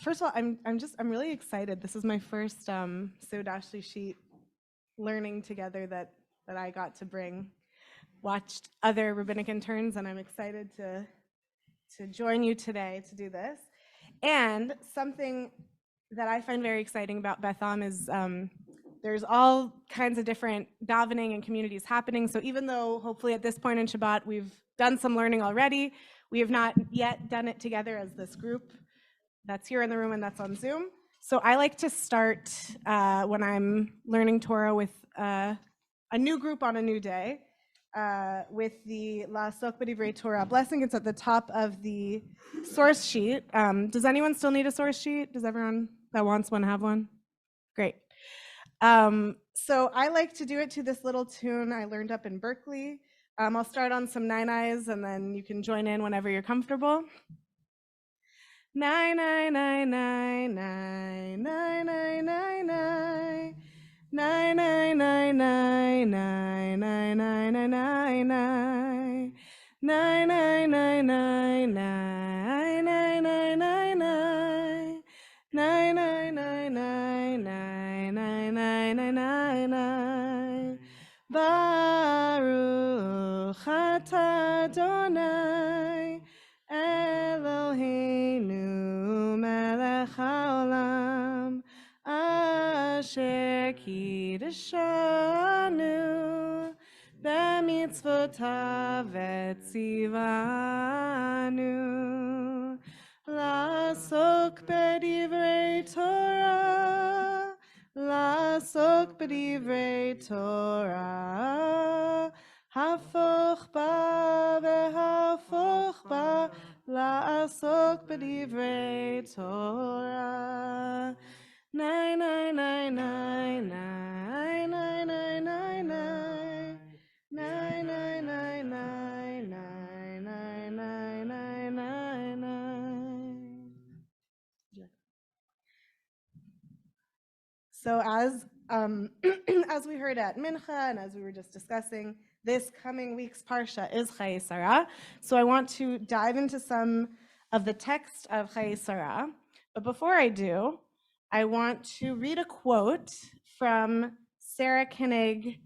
first of all, I'm really excited. This is my first Seudah Shlishit learning together that I got to bring. Watched other rabbinic interns, and I'm excited to join you today to do this. And something that I find very exciting about Beth is there's all kinds of different davening and communities happening. So even though hopefully at this point in Shabbat we've done some learning already, we have not yet done it together as this group that's here in the room and that's on Zoom. So I like to start when I'm learning Torah with a new group on a new day with the La'asok B'divrei Torah blessing. It's at the top of the source sheet. Does anyone still need a source sheet? Does everyone that wants one have one? Great. So I like to do it to this little tune I learned up in Berkeley. I'll start on some nine eyes and then you can join in whenever you're comfortable. Nine, nine, nine, nine, nine, nine, nine, nine, nine. Nine, nine, nine, nine, nine, nine, nine, nine, nine, nine. Nine, nine, nine, nine, nine, nine, nine, nine, nine. Nine, nine, nine, nine, nine, nine, nine, nine, nine, nine. Baruch atah Adonai Eloheinu melech haolam asher kiddushanu b'mitzvotav etzivanu la'asok b'divrei Torah, la'asok b'divrei Torah, hafoch ba v'hafoch ba, la'asok b'divrei Torah. Nine, nine, nine, nine, nine, nine, nine, nine, nine. Nine, nine, nine, nine, nine, nine, nine, nine, nine, nine. So as as we heard at Mincha and as we were just discussing, this coming week's Parsha is Chayei Sarah. So I want to dive into some of the text of Chayei Sarah. But before I do, I want to read a quote from Sarah Koenig,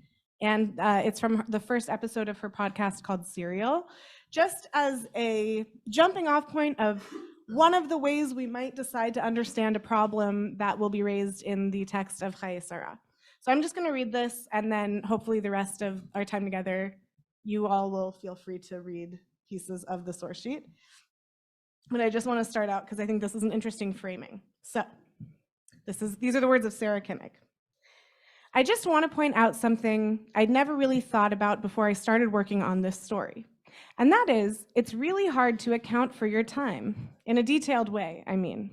and it's from the first episode of her podcast called Serial, just as a jumping off point of one of the ways we might decide to understand a problem that will be raised in the text of Chayei Sarah. So I'm just going to read this, and then hopefully the rest of our time together, you all will feel free to read pieces of the source sheet. But I just want to start out because I think this is an interesting framing. So these are the words of Sarah Koenig. I just want to point out something I'd never really thought about before I started working on this story. And that is, it's really hard to account for your time, in a detailed way, I mean.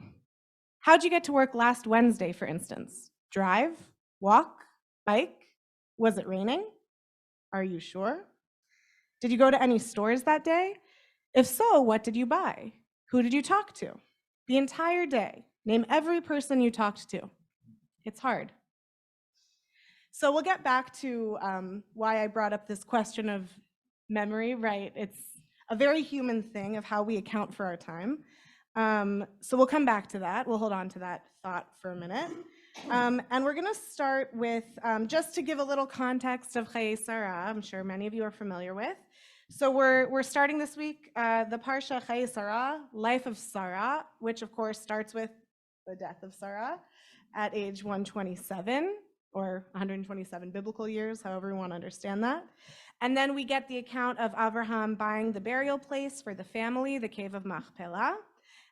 How'd you get to work last Wednesday, for instance? Drive? Walk? Bike? Was it raining? Are you sure? Did you go to any stores that day? If so, what did you buy? Who did you talk to? The entire day. Name every person you talked to. It's hard. So we'll get back to why I brought up this question of memory, right? It's a very human thing of how we account for our time. So we'll come back to that. We'll hold on to that thought for a minute. And we're going to start with, just to give a little context of Chayei Sarah, I'm sure many of you are familiar with. So we're starting this week the Parsha Chayei Sarah, Life of Sarah, which of course starts with the death of Sarah at age 127, or 127 biblical years, however you want to understand that. And then we get the account of Abraham buying the burial place for the family, the cave of Machpelah.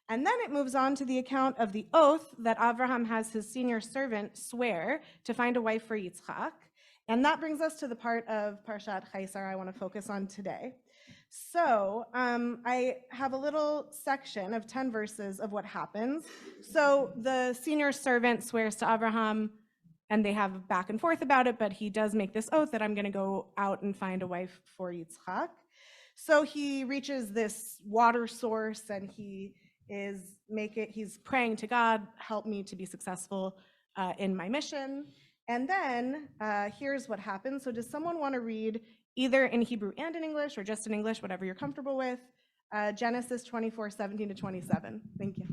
And then it moves on to the account of the oath that Abraham has his senior servant swear to find a wife for Yitzchak. And that brings us to the part of Parshat Chayei Sarah I want to focus on today. So I have a little section of 10 verses of what happens. So the senior servant swears to Abraham, and they have back and forth about it, but he does make this oath that I'm going to go out and find a wife for Yitzchak. So he reaches this water source, and he's praying to God, help me to be successful in my mission. And then here's what happens. So does someone want to read either in Hebrew and in English, or just in English, whatever you're comfortable with? Genesis 24:17 to 27. Thank you.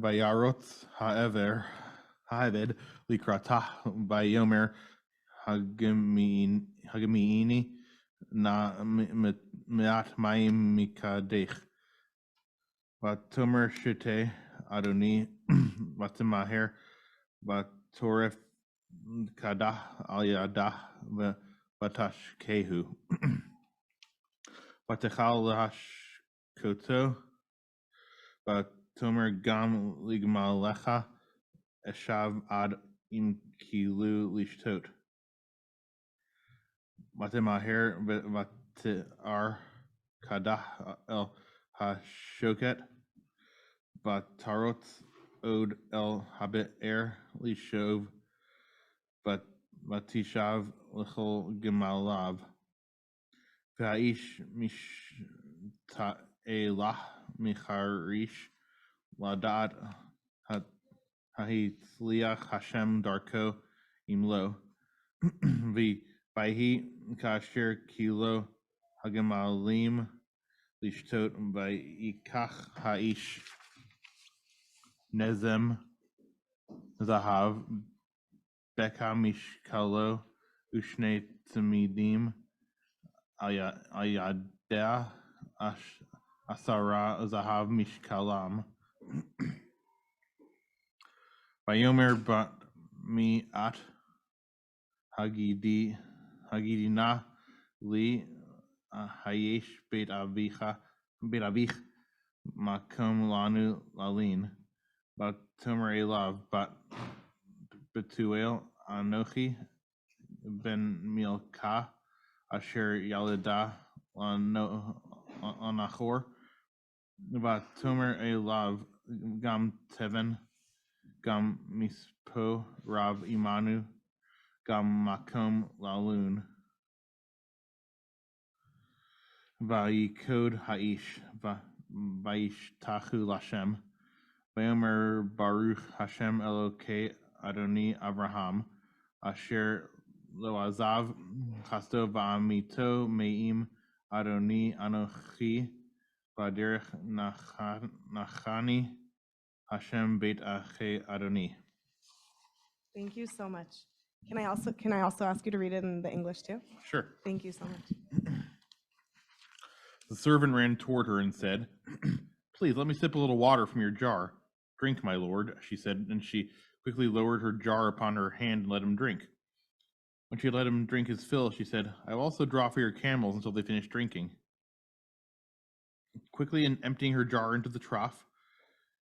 Vayarot ha'eved likrata vayomer hagamiini na me'at mayim mikadech. Vatomer shite Adoni Vatimaher Vatoref Kadah al Yadah Vatashkehu Vatachal Koto Vatomer Gam Ligmalecha Eshav Ad Im Kilu Lishtot Vatimaher Vatar Kadah El Hashoket Batarot od el habit lishov batishav lechol gemalav vaish mishta'elah micharish ladat hahitzliach Hashem darko imlo v'hi kasher kilo hagemalim lishtot v'ikach haish Nezem Zahav Beka Mishkalo Ushne Tamidim Ayadeh Asara Zahav Mishkalam Vayomer Bat Mi At Hagidina Li Hayesh Beit Avich Makom Lanu Lalin Bat Tomer Elav Bat Betuel Anochi Ben Milka Asher Yalida Anachor Bat Tomer Elav Gam Teven Gam Mispo Rav Imanu Gam Makom Lalun Vayikod Haish Vaish Tachu Lashem Vayomer Baruch Hashem Elokei Adoni Abraham Asher Loazav Chasto Va'amito Me'im Adoni Anochi Vaderech Nachani Hashem Beit Ache Adoni. Thank you so much. Can I also ask you to read it in the English too? Sure. Thank you so much. The servant ran toward her and said, "Please let me sip a little water from your jar." "Drink, my lord," she said, and she quickly lowered her jar upon her hand and let him drink. When she had let him drink his fill, she said, "I will also draw for your camels until they finish drinking." Quickly emptying her jar into the trough,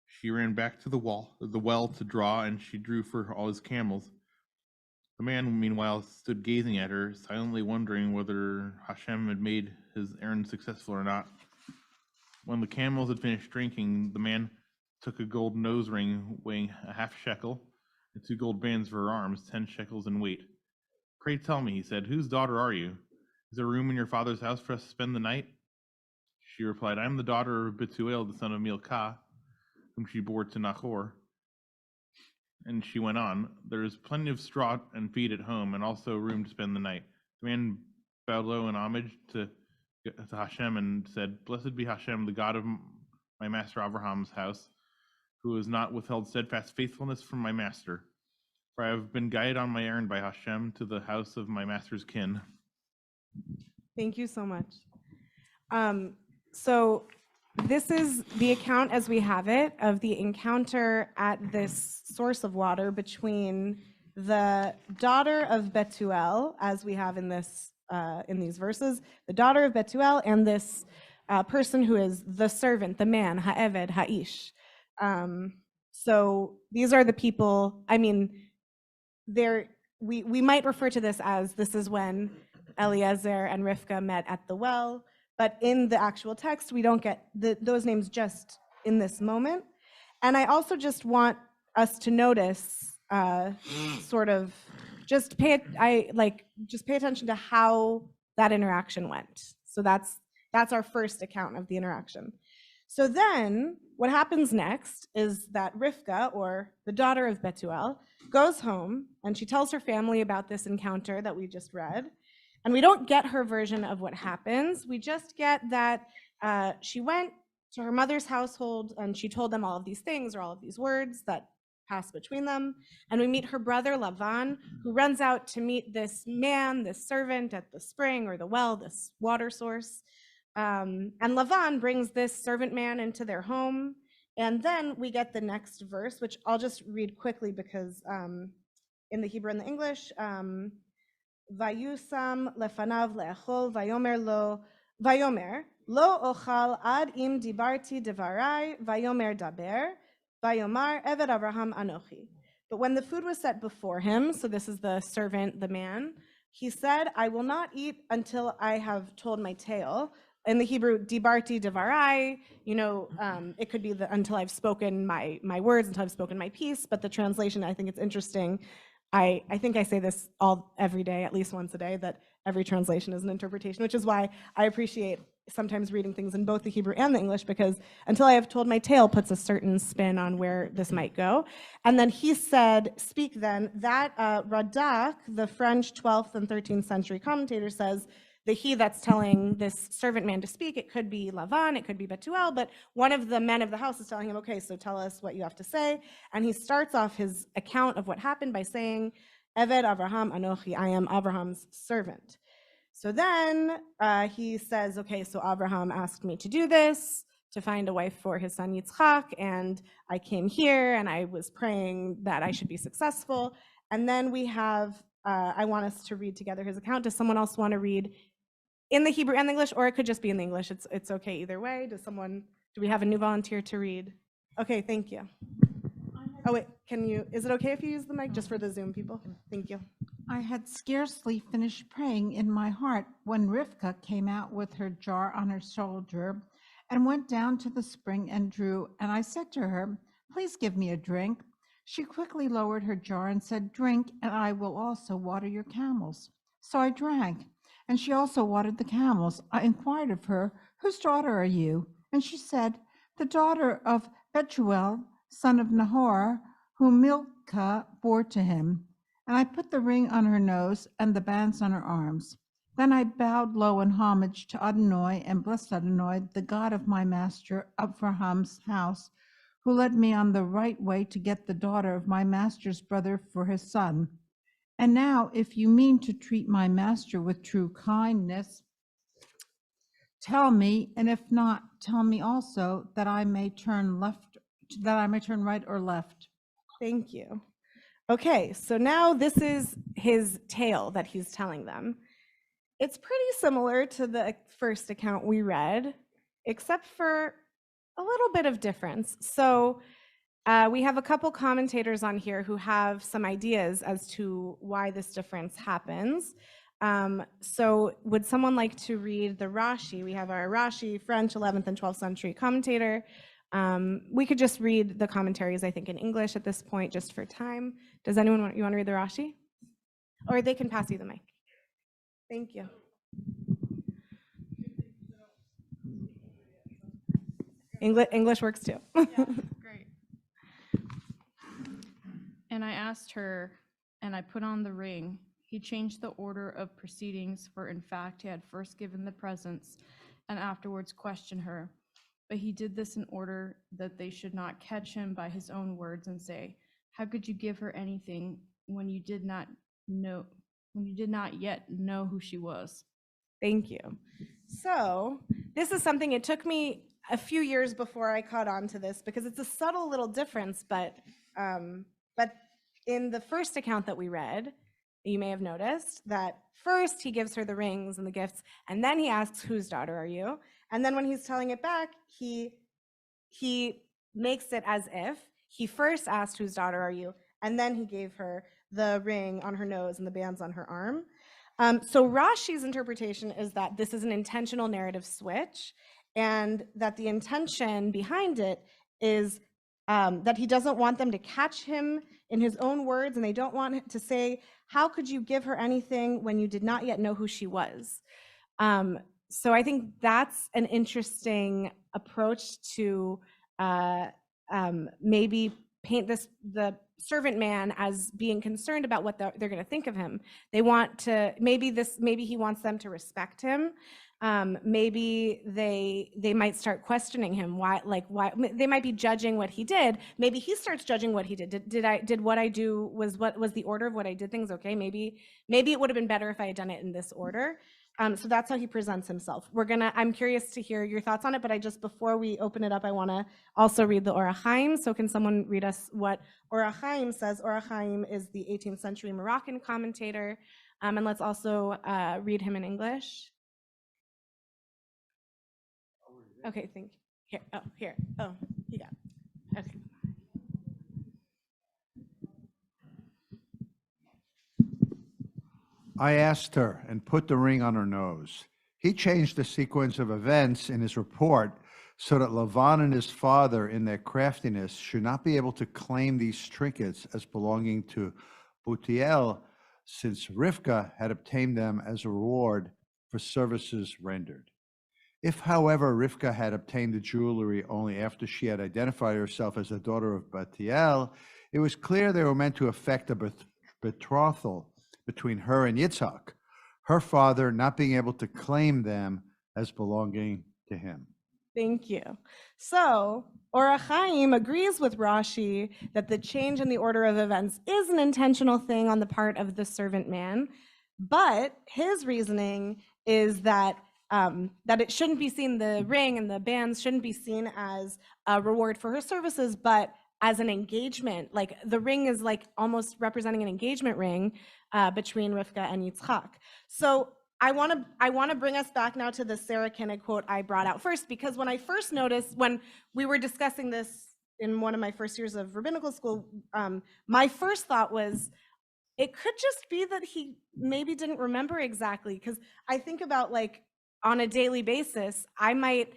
she ran back to the well to draw, and she drew for all his camels. The man, meanwhile, stood gazing at her, silently wondering whether Hashem had made his errand successful or not. When the camels had finished drinking, the man took a gold nose ring weighing a half shekel and 2 gold bands for her arms, 10 shekels in weight. "Pray tell me," he said, "whose daughter are you? Is there room in your father's house for us to spend the night?" She replied, "I am the daughter of Betuel, the son of Milcah, whom she bore to Nachor." And she went on, "There is plenty of straw and feed at home, and also room to spend the night." The man bowed low in homage to Hashem and said, "Blessed be Hashem, the God of my master Abraham's house, who has not withheld steadfast faithfulness from my master. For I have been guided on my errand by Hashem to the house of my master's kin." Thank you so much. So this is the account as we have it of the encounter at this source of water between the daughter of Betuel, as we have in these verses, the daughter of Betuel, and this person who is the servant, the man, Ha'eved, Ha'ish. So these are the people. I mean, we might refer to this as this is when Eliezer and Rivka met at the well. But in the actual text, we don't get those names just in this moment. And I also just want us to notice, just pay attention to how that interaction went. So that's our first account of the interaction. So then what happens next is that Rivka, or the daughter of Betuel, goes home and she tells her family about this encounter that we just read. And we don't get her version of what happens. We just get that she went to her mother's household, and she told them all of these things, or all of these words that pass between them. And we meet her brother Lavan, who runs out to meet this man, this servant at the spring or the well, this water source. And Lavan brings this servant man into their home. And then we get the next verse, which I'll just read quickly because in the Hebrew and the English, Vayusam lefanav le'achol vayomer lo vayomer lo ochal ad im dibarti devarai vayomer daber vayomar eved Avraham anochi. But when the food was set before him, so this is the servant, the man, he said, I will not eat until I have told my tale. In the Hebrew, dibarti devarai, it could be until I've spoken my words, until I've spoken my piece, but the translation, I think it's interesting. I think I say this every day, at least once a day, that every translation is an interpretation, which is why I appreciate sometimes reading things in both the Hebrew and the English, because until I have told my tale puts a certain spin on where this might go. And then he said, speak then. That Radak, the French 12th and 13th century commentator, says the he that's telling this servant man to speak, it could be Lavan, it could be Betuel, but one of the men of the house is telling him, okay, so tell us what you have to say. And he starts off his account of what happened by saying, Eved Avraham Anochi, I am Abraham's servant. So then he says, okay, so Abraham asked me to do this, to find a wife for his son Yitzchak, and I came here and I was praying that I should be successful. And then we have, I want us to read together his account. Does someone else want to read in the Hebrew and the English, or it could just be in the English? It's okay either way. Do we have a new volunteer to read? Okay, thank you. Oh wait, is it okay if you use the mic just for the Zoom people? Thank you. I had scarcely finished praying in my heart when Rivka came out with her jar on her shoulder and went down to the spring and drew, and I said to her, please give me a drink. She quickly lowered her jar and said, drink, and I will also water your camels. So I drank, and she also watered the camels. I inquired of her, whose daughter are you? And she said, the daughter of Betuel, son of Nahor, whom Milcah bore to him. And I put the ring on her nose and the bands on her arms. Then I bowed low in homage to Adonai and blessed Adonai, the God of my master, Abraham's house, who led me on the right way to get the daughter of my master's brother for his son. And now, if you mean to treat my master with true kindness, tell me, and if not, tell me also that I may turn right or left. Thank you. Okay, so now this is his tale that he's telling them. It's pretty similar to the first account we read, except for a little bit of difference. So we have a couple commentators on here who have some ideas as to why this difference happens. So would someone like to read the Rashi? We have our Rashi, French 11th and 12th century commentator. We could just read the commentaries, I think, in English at this point, just for time. Does anyone want to read the Rashi? Or they can pass you the mic. Thank you. English works too. Yeah, great. And I asked her, and I put on the ring. He changed the order of proceedings, for in fact he had first given the presents and afterwards questioned her. But he did this in order that they should not catch him by his own words and say, how could you give her anything when you did not yet know who she was? Thank you. So this is something, it took me a few years before I caught on to this, because it's a subtle little difference, but in the first account that we read, you may have noticed that first he gives her the rings and the gifts, and then he asks, whose daughter are you? And then when he's telling it back, he makes it as if he first asked, whose daughter are you? And then he gave her the ring on her nose and the bands on her arm. So Rashi's interpretation is that this is an intentional narrative switch, and that the intention behind it is that he doesn't want them to catch him in his own words, and they don't want him to say, how could you give her anything when you did not yet know who she was? So I think that's an interesting approach to maybe paint the servant man as being concerned about what they're going to think of him. They want to, maybe he wants them to respect him. maybe they might start questioning him. Why they might be judging what he did. Maybe he starts judging what he did. Did what I do, was the order of what I did things okay? Maybe it would have been better if I had done it in this order. So that's how he presents himself. I'm curious to hear your thoughts on it, but before we open it up, I want to also read the Orach Chaim. So can someone read us what Orach Chaim says? Orach Chaim is the 18th century Moroccan commentator. And let's also read him in English. Okay, thank you. Here. Oh, you got it. Okay. I asked her and put the ring on her nose. He changed the sequence of events in his report so that Lavan and his father, in their craftiness, should not be able to claim these trinkets as belonging to Butiel, since Rivka had obtained them as a reward for services rendered. If, however, Rivka had obtained the jewelry only after she had identified herself as the daughter of Butiel, it was clear they were meant to effect a betrothal between her and Yitzhak, her father not being able to claim them as belonging to him. Thank you. So Orach Chaim agrees with Rashi that the change in the order of events is an intentional thing on the part of the servant man, but his reasoning is that it shouldn't be seen, the ring and the bands shouldn't be seen as a reward for her services, but as an engagement. Like the ring is like almost representing an engagement ring between Rivka and Yitzchak. So I want to bring us back now to the Sarah Koenig quote I brought out first, because when I first noticed, when we were discussing this in one of my first years of rabbinical school, my first thought was, it could just be that he maybe didn't remember exactly, because I think about, like, on a daily basis, I might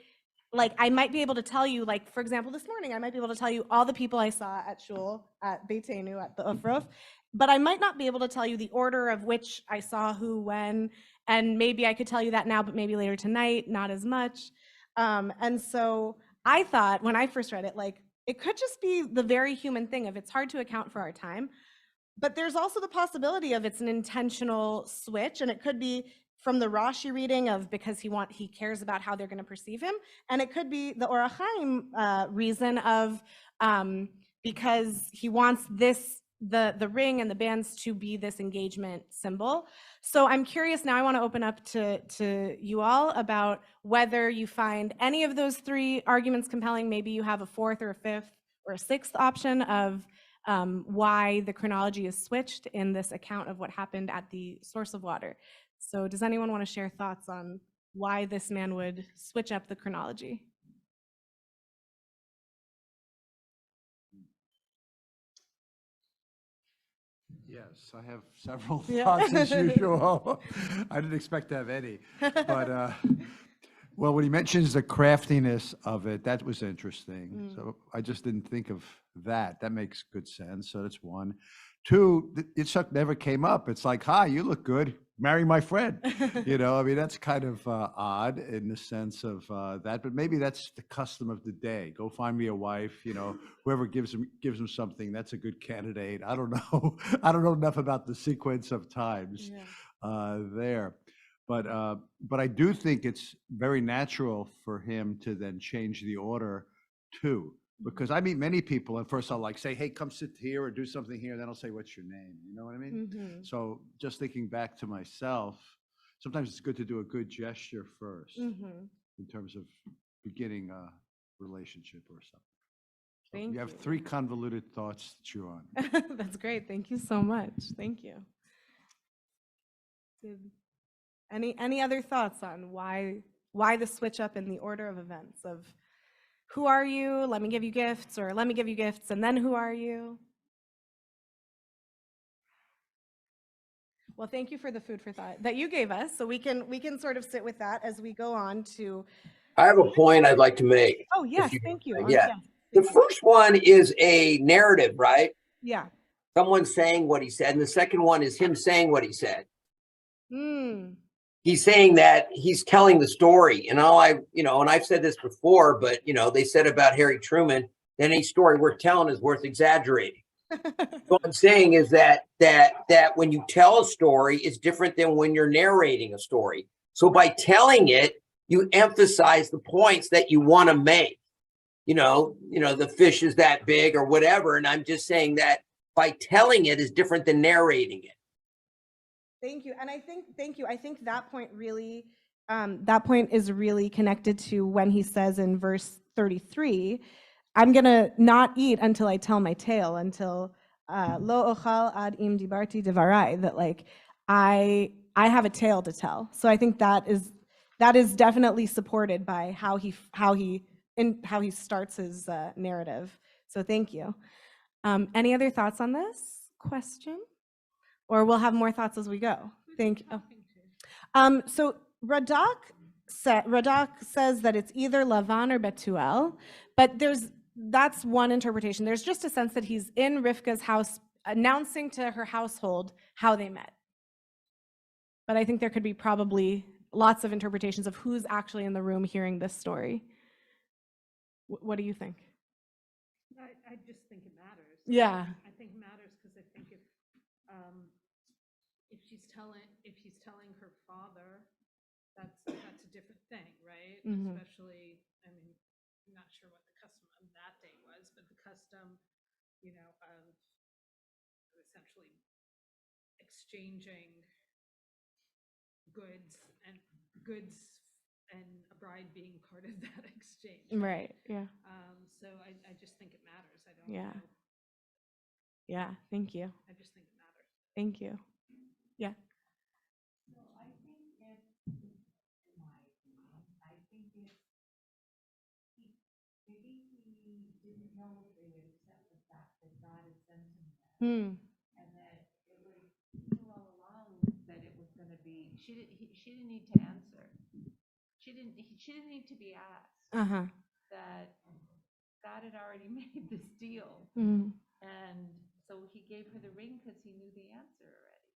be able to tell you, like, for example, this morning, I might be able to tell you all the people I saw at shul, at Beitenu, at the Ufruf, but I might not be able to tell you the order of which I saw who, when, and maybe I could tell you that now, but maybe later tonight, not as much. And so I thought, when I first read it, like, it could just be the very human thing of it's hard to account for our time, but there's also the possibility of it's an intentional switch, and it could be from the Rashi reading of because he cares about how they're going to perceive him, and it could be the Orach Chaim reason of because he wants the ring and the bands to be this engagement symbol. So I'm curious now. I want to open up to you all about whether you find any of those three arguments compelling. Maybe you have a fourth or a fifth or a sixth option of why the chronology is switched in this account of what happened at the source of water. So does anyone want to share thoughts on why this man would switch up the chronology? Yes, I have several thoughts as Yeah. usual. I didn't expect to have any, but well, when he mentions the craftiness of it, that was interesting. So I just didn't think of that. That makes good sense. So that's one. Two, Yitzhak never came up. It's like, hi, you look good. Marry my friend. You know, I mean, that's kind of odd in the sense of that, but maybe that's the custom of the day. Go find me a wife, you know, whoever gives him something, that's a good candidate. I don't know. I don't know enough about the sequence of times there. But I do think it's very natural for him to then change the order too. Because I meet many people, and first I'll like say, hey, come sit here or do something here. And then I'll say, what's your name? You know what I mean? So just thinking back to myself, sometimes it's good to do a good gesture first in terms of beginning a relationship or something. So you have three convoluted thoughts to chew on. That's great. Thank you so much. Thank you. Any other thoughts on why the switch up in the order of events of who are you? Let me give you gifts, or let me give you gifts, and then who are you? Well, thank you for the food for thought that you gave us. So we can sort of sit with that as we go on to. I have a point I'd like to make. Oh, yes, thank you. Yeah. Yes, the first one is a narrative, right? Yeah. Someone saying what he said. And the second one is him saying what he said. He's saying that he's telling the story. And and I've said this before, but they said about Harry Truman, that any story worth telling is worth exaggerating. What I'm saying is that when you tell a story, it's different than when you're narrating a story. So by telling it, you emphasize the points that you want to make. The fish is that big or whatever. And I'm just saying that by telling it is different than narrating it. Thank you. And thank you. I think that point is really connected to when he says in verse 33, I'm going to not eat until I tell my tale, until lo ochal ad im dibarti devarai, that like I have a tale to tell. So I think that is definitely supported by how he starts his narrative. So thank you. Any other thoughts on this question? Or we'll have more thoughts as we go. Thank you. So Radak says that it's either Lavan or Betuel, but that's one interpretation. There's just a sense that he's in Rivka's house announcing to her household how they met. But I think there could be probably lots of interpretations of who's actually in the room hearing this story. What do you think? I just think it matters. Yeah. I think it matters because I think if she's telling her father, that's a different thing, right? Mhm. Especially, I mean, I'm not sure what the custom of that day was, but the custom, of essentially exchanging goods and a bride being part of that exchange. Right. Yeah. So I just think it matters. I don't Yeah. know. Yeah. Thank you. I just think it matters. Thank you. Yeah. So I think it, in my opinion, I think it, maybe he didn't know if they would accept the fact that God had sent him there. And that it was, he knew all along that it was going to be, she didn't need to answer. She didn't need to be asked. That God had already made this deal. And so he gave her the ring because he knew the answer already.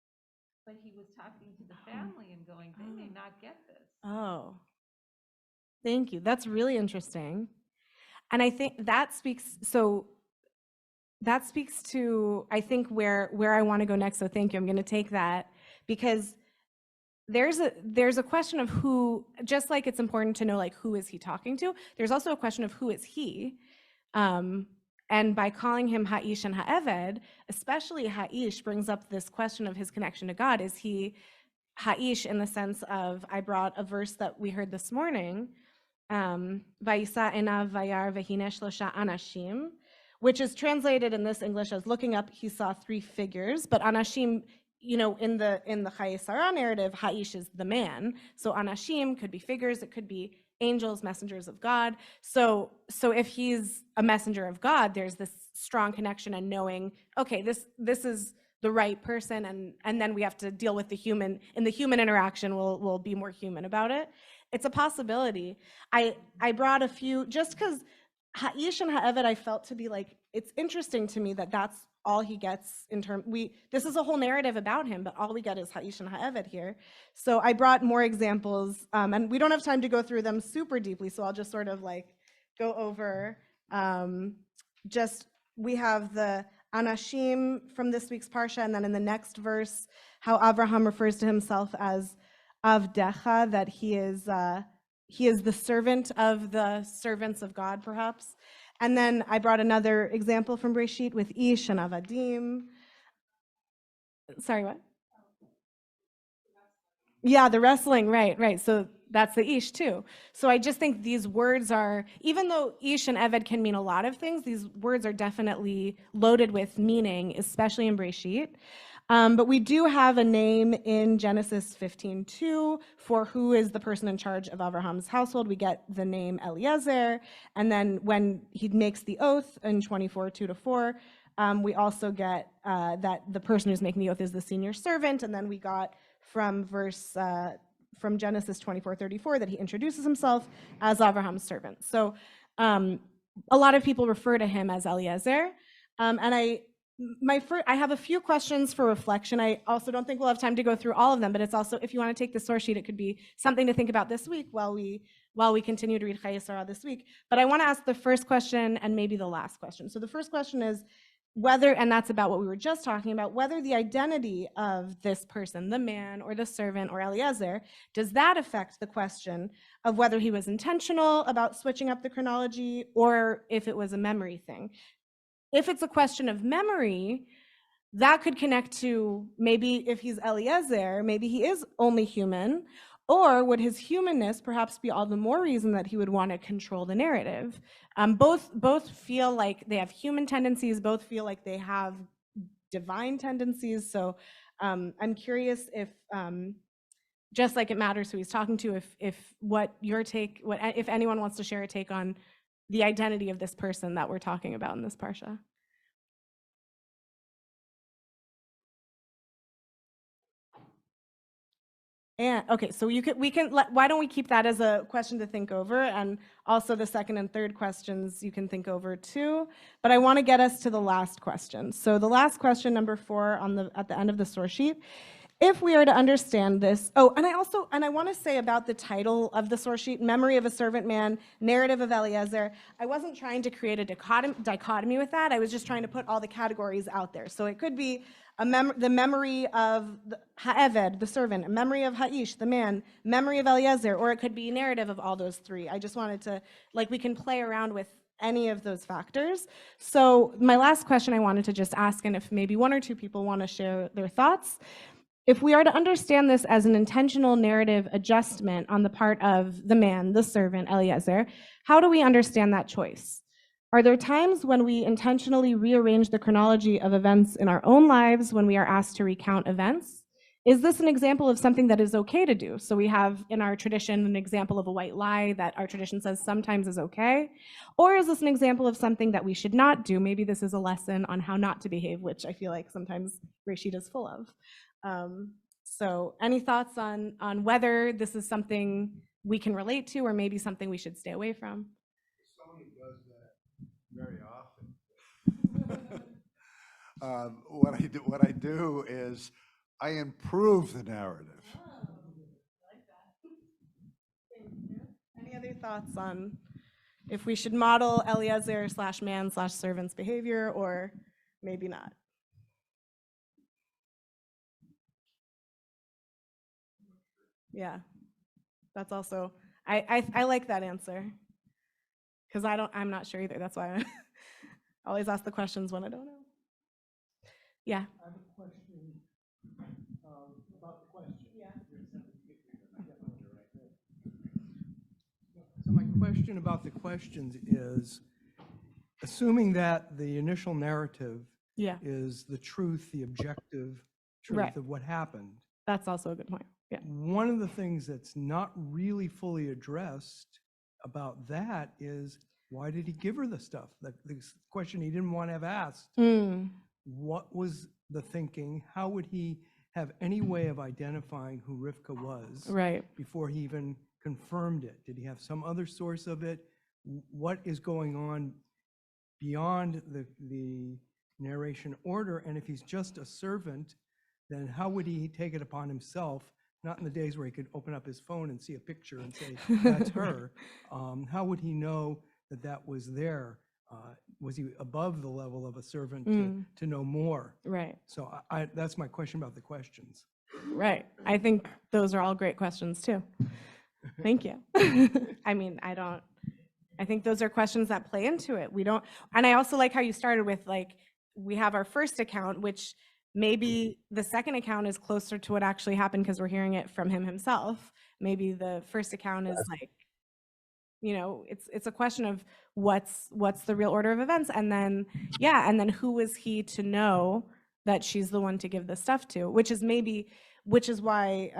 But he was talking to the family and going, they may not get this. Oh, thank you. That's really interesting. And I think that speaks to, I think, where I want to go next. So thank you. I'm going to take that because there's a question of who, just like it's important to know like who is he talking to, there's also a question of who is he. And by calling him Ha'ish and Ha'eved, especially Ha'ish brings up this question of his connection to God. Is he Ha'ish in the sense of, I brought a verse that we heard this morning, Vayisa enav vayar vehine shlosha anashim, which is translated in this English as looking up, he saw 3 figures, but anashim, in the Chayei Sarah narrative, Ha'ish is the man. So anashim could be figures, it could be angels, messengers of God. So if he's a messenger of God, there's this strong connection and knowing, okay, this is the right person, and then we have to deal with the human. In the human interaction, we'll be more human about it. It's a possibility. I brought a few, just because Ha'ish and Ha'eved I felt to be like, it's interesting to me that that's all he gets in terms, this is a whole narrative about him, but all we get is Ha'ish and Ha'eved here. So I brought more examples, and we don't have time to go through them super deeply, so I'll just sort of like go over, we have the Anashim from this week's Parsha, and then in the next verse, how Avraham refers to himself as Avdecha, that he is the servant of the servants of God, perhaps. And then I brought another example from Breshit with Ish and Avadim. Sorry, what? Yeah, the wrestling, right. So that's the Ish too. So I just think these words are, even though Ish and Eved can mean a lot of things, these words are definitely loaded with meaning, especially in Breshit. But we do have a name in Genesis 15:2 for who is the person in charge of Abraham's household. We get the name Eliezer, and then when he makes the oath in 24:2-4, we also get that the person who's making the oath is the senior servant, and then we got from Genesis 24:34 that he introduces himself as Abraham's servant. So a lot of people refer to him as Eliezer, and I have a few questions for reflection. I also don't think we'll have time to go through all of them, but it's also, if you want to take the source sheet, it could be something to think about this week while we continue to read Chayei Sarah this week. But I want to ask the first question and maybe the last question. So the first question is, whether, and that's about what we were just talking about, whether the identity of this person, the man or the servant or Eliezer, does that affect the question of whether he was intentional about switching up the chronology or if it was a memory thing? If it's a question of memory, that could connect to maybe if he's Eliezer, maybe he is only human, or would his humanness perhaps be all the more reason that he would want to control the narrative? Both feel like they have human tendencies, both feel like they have divine tendencies. So I'm curious if, just like it matters who he's talking to, if anyone wants to share a take on the identity of this person that we're talking about in this parsha. And okay, so why don't we keep that as a question to think over, and also the second and third questions you can think over too. But I want to get us to the last question. So the last question, number 4 at the end of the source sheet. If we are to understand this, and I want to say about the title of the source sheet, Memory of a Servant Man, Narrative of Eliezer, I wasn't trying to create a dichotomy with that. I was just trying to put all the categories out there. So it could be the memory of Ha'eved, the servant, a memory of Ha'ish, the man, memory of Eliezer, or it could be narrative of all those three. I just wanted to, we can play around with any of those factors. So my last question I wanted to just ask, and if maybe one or two people want to share their thoughts, if we are to understand this as an intentional narrative adjustment on the part of the man, the servant, Eliezer, how do we understand that choice? Are there times when we intentionally rearrange the chronology of events in our own lives when we are asked to recount events? Is this an example of something that is okay to do? So we have in our tradition an example of a white lie that our tradition says sometimes is okay. Or is this an example of something that we should not do? Maybe this is a lesson on how not to behave, which I feel like sometimes Reshit is full of. So any thoughts on whether this is something we can relate to or maybe something we should stay away from? Someone who does that very often. What I do is I improve the narrative. Any other thoughts on if we should model Eliezer /man/servant's behavior or maybe not? Yeah, that's also, I like that answer because I'm not sure either. That's why I always ask the questions when I don't know. Yeah. I have a question about the question. Yeah. So my question about the questions is, assuming that the initial narrative is the truth, the objective truth of what happened. That's also a good point. Yeah. One of the things that's not really fully addressed about that is, why did he give her the stuff? The question he didn't want to have asked. What was the thinking? How would he have any way of identifying who Rivka was before he even confirmed it? Did he have some other source of it? What is going on beyond the narration order? And if he's just a servant, then how would he take it upon himself? Not in the days where he could open up his phone and see a picture and say, that's her. How would he know that that was there? Was he above the level of a servant to know more? Right. So that's my question about the questions. Right. I think those are all great questions too. Thank you. I mean, I think those are questions that play into it. And I also like how you started with we have our first account, which maybe the second account is closer to what actually happened because we're hearing it from him himself. Maybe the first account is it's a question of what's the real order of events, and then who was he to know that she's the one to give the stuff to, which is why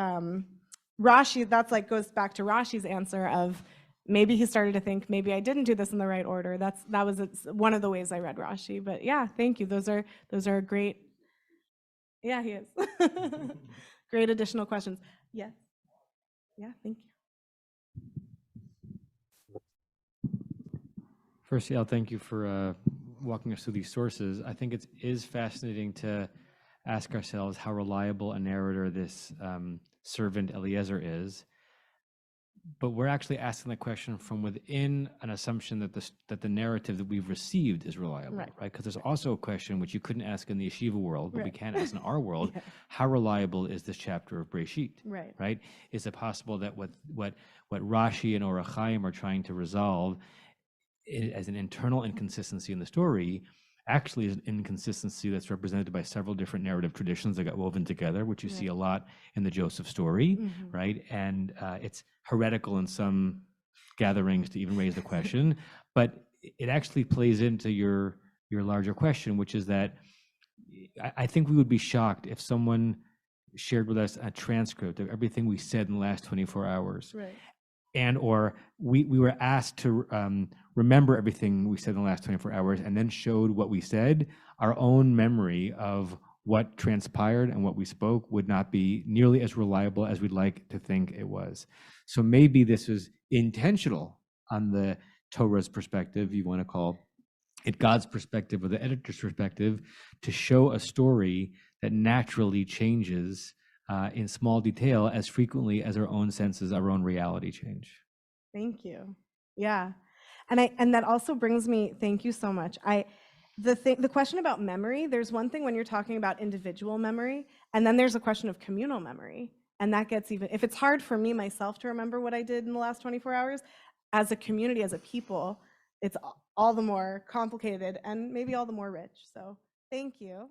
Rashi, that's goes back to Rashi's answer of maybe he started to think maybe I didn't do this in the right order. That was one of the ways I read Rashi. But yeah, thank you. Those are great. Yeah, he is. Great additional questions. Yes. Yeah, thank you. First, Yael, thank you for walking us through these sources. I think it is fascinating to ask ourselves how reliable a narrator this servant Eliezer is. but we're actually asking the question from within an assumption that that the narrative that we've received is reliable, Right. right? Because there's also a question which you couldn't ask in the yeshiva world, but we Right. can ask in our world. Yeah. How reliable is this chapter of Breshit? Right. Right? Is it possible that what Rashi and Or HaChaim are trying to resolve as an internal inconsistency in the story actually is an inconsistency that's represented by several different narrative traditions that got woven together, which you see a lot in the Joseph story, Mhm. right? And it's heretical in some gatherings to even raise the question, but it actually plays into your larger question, which is that I think we would be shocked if someone shared with us a transcript of everything we said in the last 24 hours. Right. And or we were asked to remember everything we said in the last 24 hours and then showed what we said. Our own memory of what transpired and what we spoke would not be nearly as reliable as we'd like to think it was. So maybe this was intentional on the Torah's perspective, you want to call it God's perspective or the editor's perspective, to show a story that naturally changes in small detail as frequently as our own senses, our own reality change. Thank you. Yeah. And that also brings me, thank you so much. The question about memory, there's one thing when you're talking about individual memory, and then there's a question of communal memory. And that gets even, if it's hard for me myself to remember what I did in the last 24 hours, as a community, as a people, it's all the more complicated and maybe all the more rich. So thank you.